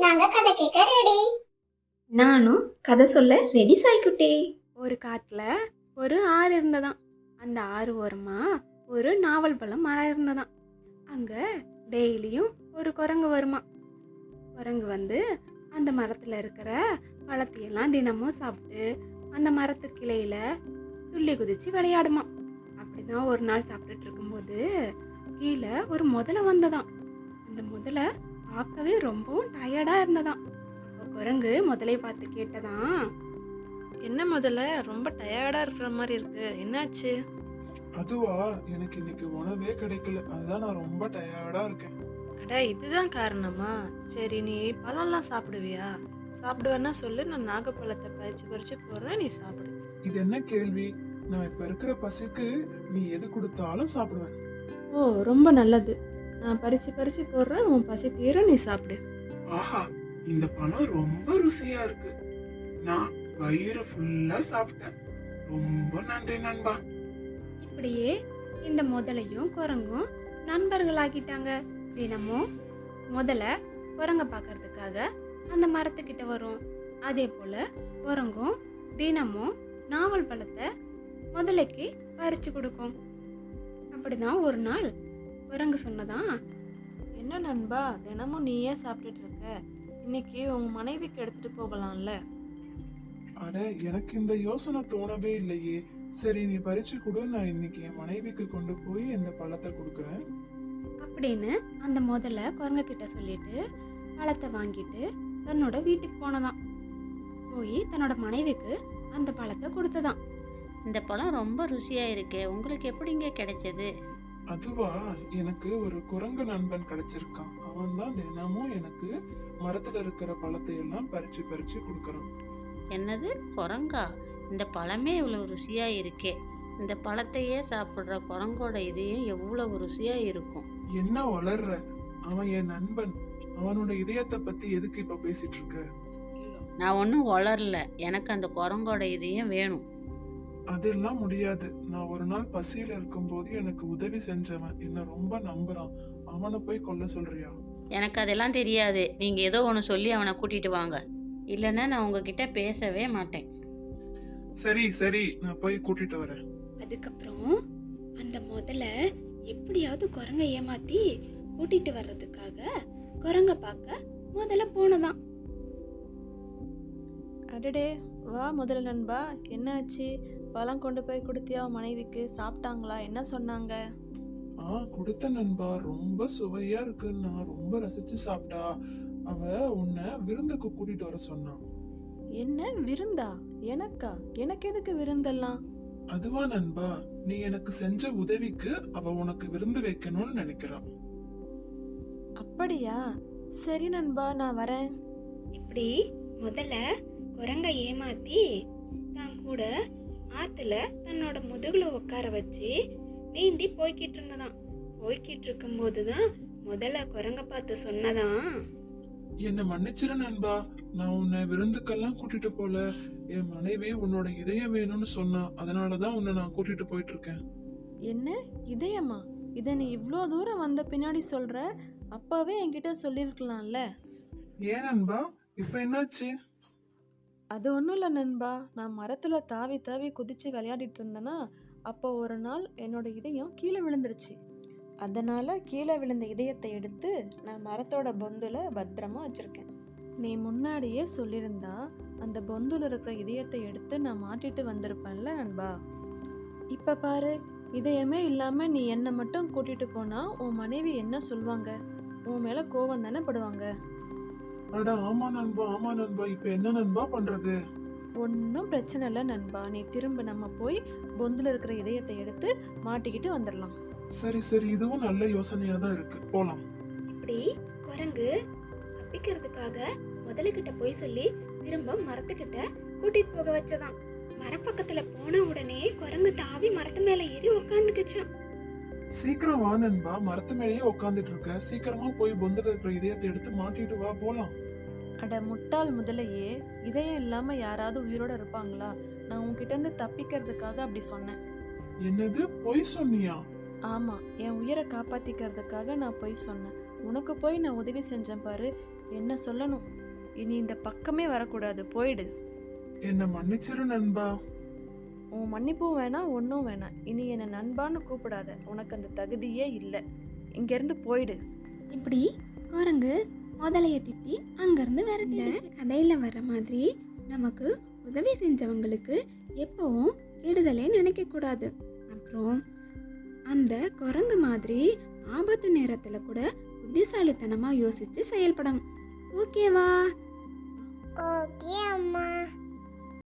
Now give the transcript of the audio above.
நாங்க கதை கேட்க ரெடி. நானும் கதை சொல்ல ரெடி சாய்க்குட்டி. ஒரு காட்டில் ஒரு ஆறு இருந்ததாம். அந்த ஆறு ஓரமா ஒரு நாவல் பழம் மரம் இருந்ததாம். அங்கே டெய்லியும் ஒரு குரங்கு வருமா. குரங்கு வந்து அந்த மரத்தில் இருக்கிற பழத்தையெல்லாம் தினமும் சாப்பிட்டு அந்த மரத்து கிளையில துள்ளி குதிச்சு விளையாடுமா. அப்படிதான் ஒரு நாள் சாப்பிட்டுட்டு இருக்கும்போது கீழே ஒரு முதலை வந்ததாம். அந்த முதலை பார்க்கவே ரொம்பவும் டயர்டாக இருந்ததாம். அப்போ குரங்கு முதலை பார்த்து கேட்டதாம், என்ன முதல்ல ரொம்ப டயர்டா இருக்கிற மாதிரி இருக்கு, என்னாச்சு? அதுவா, எனக்கு இன்னைக்கு உணவே கிடைக்கல, அதுதான் நான் ரொம்ப டயர்டா இருக்கேன். அட, இதுதான் காரணமா? சரி, நீ பழம்லாம் சாப்பிடுவியா? சாப்பிடுவேன்னா சொல்லு, நான் நாகப்பழத்தை பறிச்சு பறிச்சு போடுறேன், நீ சாப்பிடு. இது என்ன கேள்வி? நான் இப்ப இருக்கிற பசிக்கு நீ எது கொடுத்தாலும் சாப்பிடுவேன். ஓ, ரொம்ப நல்லது. நான் பறிச்சு பறிச்சு போடுறேன், உன் பசி தீர நீ சாப்பிடு. ஆஹா, இந்த பழம் ரொம்ப ருசியா இருக்கு. நான் வயிறு ஃபுல்லா சாப்பிட்டேன். ரொம்ப நன்றி நண்பா. இப்படியே இந்த முதலையும் குரங்கும் நண்பர்களாகிட்டாங்க. தினமும் முதல்ல குரங்க பார்க்கறதுக்காக அந்த மரத்துக்கிட்ட வரும். அதே போல் குரங்கும் தினமும் நாவல் பழத்தை முதலைக்கு பறித்து கொடுக்கும். அப்படிதான் ஒரு நாள் குரங்கு சொன்னதான், என்ன நண்பா, தினமும் நீ ஏன் சாப்பிட்டுட்டு இருக்க? இன்னைக்கு உங்க மனைவிக்கு எடுத்துட்டு போகலாம்ல? அட, எனக்கு இந்த யோசனை தோணவே இல்லையே. சரி, நீ பறிச்சு கொடு, நான் இன்னைக்கு என் மனைவிக்கு கொண்டு போய் இந்த பழத்தை கொடுக்குறேன் அப்படின்னு அந்த முதல்ல குரங்கு கிட்ட சொல்லிட்டு பழத்தை வாங்கிட்டு தன்னோட வீட்டுக்கு போனதாம். போய் தன்னோட மனைவிக்கு அந்த பழத்தை கொடுத்ததாம். இந்த பழம் ரொம்ப ருசியாக இருக்கே, உங்களுக்கு எப்படிங்க கிடைச்சது? அதுவா, எனக்கு ஒரு குரங்கு நண்பன் கிடைச்சிருக்கான். அவன் தான் தினமும் எனக்கு மரத்துல இருக்கிற பழத்தை எல்லாம் பறிச்சு பறிச்சு கொடுக்கறான். என்னது, குரங்கா? இந்த பழமே இவ்வளோ ருசியாக இருக்கே, இந்த பழத்தையே சாப்பிட்ற குரங்கோட இதயம் எவ்வளவு ருசியாக இருக்கும். என்ன வளர்ற? அவன் என் நண்பன். அவனோட இதயத்தை பத்தி எதுக்கு இப்ப பேசிட்டு இருக்க? நான் ஒன்றும் வளரல, எனக்கு அந்த குரங்கோட இதயம் வேணும். அதெல்லாம் முடியாது. நான் ஒரு நாள் பசியில இருக்கும்போது எனக்கு உதவி செஞ்சவன் என்ன ரொம்ப நம்புறான். அவனை போய் கொல்ல சொல்றியா? எனக்கு அதெல்லாம் தெரியாது. நீங்கள் ஏதோ ஒன்று சொல்லி அவனை கூட்டிகிட்டு வாங்க, இல்லைன்னா நான் உங்ககிட்ட பேசவே மாட்டேன். சரி சரி, நான் போய் கூட்டிட்டு வரேன். அதுக்கப்புறம் அந்த முதல்ல எப்படியாவது குரங்க ஏமாத்தி கூட்டிட்டு வர்றதுக்காக குரங்க பார்க்க முதல்ல போனதாம். அடடே, வா முதல்ல நண்பா, என்னாச்சு? பழம் கொண்டு போய் கொடுத்தியா உன் மனைவிக்கு? சாப்பிட்டாங்களா? என்ன சொன்னாங்க? கொடுத்த நண்பா, ரொம்ப சுவையா இருக்குன்னு நான் ரொம்ப ரசிச்சு சாப்பிட்டா. அவ உன்னை விருந்துக்கு கூட்டிட்டு வர சொன்னான். என்ன விருந்தா? எனக்கா? எனக்கு எதுக்கு விருந்தெல்லாம்? அதுவா நண்பா, நீ எனக்கு செஞ்ச உதவிக்கு அவ உனக்கு விருந்து வைக்கணும்னு நினைக்கிறான். அப்படியா? சரி நண்பா, நான் வரேன். இப்படி முதல்ல குரங்க ஏமாத்தி தான் கூட ஆத்துல தன்னோட முதுகுல உட்கார வச்சு நீந்தி போய்கிட்டு இருந்ததாம். போய்கிட்டு இருக்கும்போது தான் முதல்ல குரங்க பார்த்து சொன்னதான், என்ன மன்னிச்சிரு நண்பா, நான் உன்னை விருந்துக்கெல்லாம் கூட்டிட்டு போல. என் மனைவி உன்னோட இதயம் வேணும்னு சொன்னா, அதனாலதான் உன்னை நான் கூட்டிட்டு போயிட்டு இருக்கேன். என்ன இதயமா? இதை நீ இவ்வளோ தூரம் வந்த பின்னாடி சொல்ற? அப்பாவே என்கிட்ட சொல்லியிருக்கலாம்ல. ஏன் நண்பா, இப்ப என்னாச்சு? அது ஒன்றும் இல்லை நண்பா, நான் மரத்தில் தாவி தாவி குதிச்சு விளையாடிட்டு இருந்தேன்னா, அப்போ ஒரு நாள் என்னோட இதயம் கீழே விழுந்துருச்சு. அதனால் கீழே விழுந்த இதயத்தை எடுத்து நான் மரத்தோட பொந்துல பத்திரமா வச்சுருக்கேன். நீ முன்னாடியே சொல்லியிருந்தா அந்த பொந்துல இருக்கிற இதயத்தை எடுத்து நான் மாட்டிட்டு வந்திருப்பேன்ல நண்பா. இப்போ பாரு, இதயமே இல்லாமல் நீ என்னை மட்டும் கூட்டிகிட்டு போனால் உன் மனைவி என்ன சொல்லுவாங்க? உன் மேலே கோவம் தானே படுவாங்க. அட ஆமா நண்பா, ஆமா நண்பா, இப்ப என்ன நண்பா பண்றது? ஒன்றும் பிரச்சனை இல்லை நண்பா, நீ திரும்ப நம்ம போய் பொந்துல இருக்கிற இதயத்தை எடுத்து மாட்டிக்கிட்டு வந்துடலாம். சரி சரி, இதுவும் நல்ல யோசனையா தான் இருக்கு, போலாம். இப்படி குரங்கு தப்பிக்கிறதுக்காக முதலுக்கிட்ட போய் சொல்லி திரும்ப மரத்துக்கிட்ட கூட்டிட்டு போக வச்சதாம். மரப்பக்கத்துல போன உடனே குரங்கு தாவி மரத்து மேல ஏறி உட்காந்துக்குச்சான். சீக்கிரம் வா நண்பா, மரத்து மேலேயே உட்காந்துட்டு இருக்க. சீக்கிரமா போய் பொந்துல இருக்கிற இதயத்தை எடுத்து மாட்டிட்டு வா, போலாம். அட முட்டாள் முதலையே, இதயம் இல்லாமல் யாராவது உயிரோட இருப்பாங்களா? நான் உன்கிட்ட இருந்து தப்பிக்கிறதுக்காக அப்படி சொன்னேன். என்னது, பொய் சொன்னியா? ஆமாம், என் உயிரை காப்பாற்றிக்கிறதுக்காக நான் போய் சொன்னேன். உனக்கு போய் நான் உதவி செஞ்சேன் பாரு, என்ன சொல்லணும், இனி இந்த பக்கமே வரக்கூடாது, போயிடு. என்ன மன்னிச்சிரு நண்பா. உன் மன்னிப்பும் வேணாம், ஒன்றும் வேணாம். இனி என்னை நண்பான்னு கூப்பிடாத, உனக்கு அந்த தகுதியே இல்லை. இங்கேருந்து போயிடு. இப்படி குரங்கு முதலைய திட்டி அங்கேருந்து விரட்டி. கதையில் வர மாதிரி நமக்கு உதவி செஞ்சவங்களுக்கு எப்பவும் கெடுதலே நினைக்கக்கூடாது. அப்புறம் அந்த குரங்கு மாதிரி ஆபத்து நேரத்தில் கூட புத்திசாலித்தனமாக யோசித்து செயல்படணும். ஓகேவா? ஓகே அம்மா.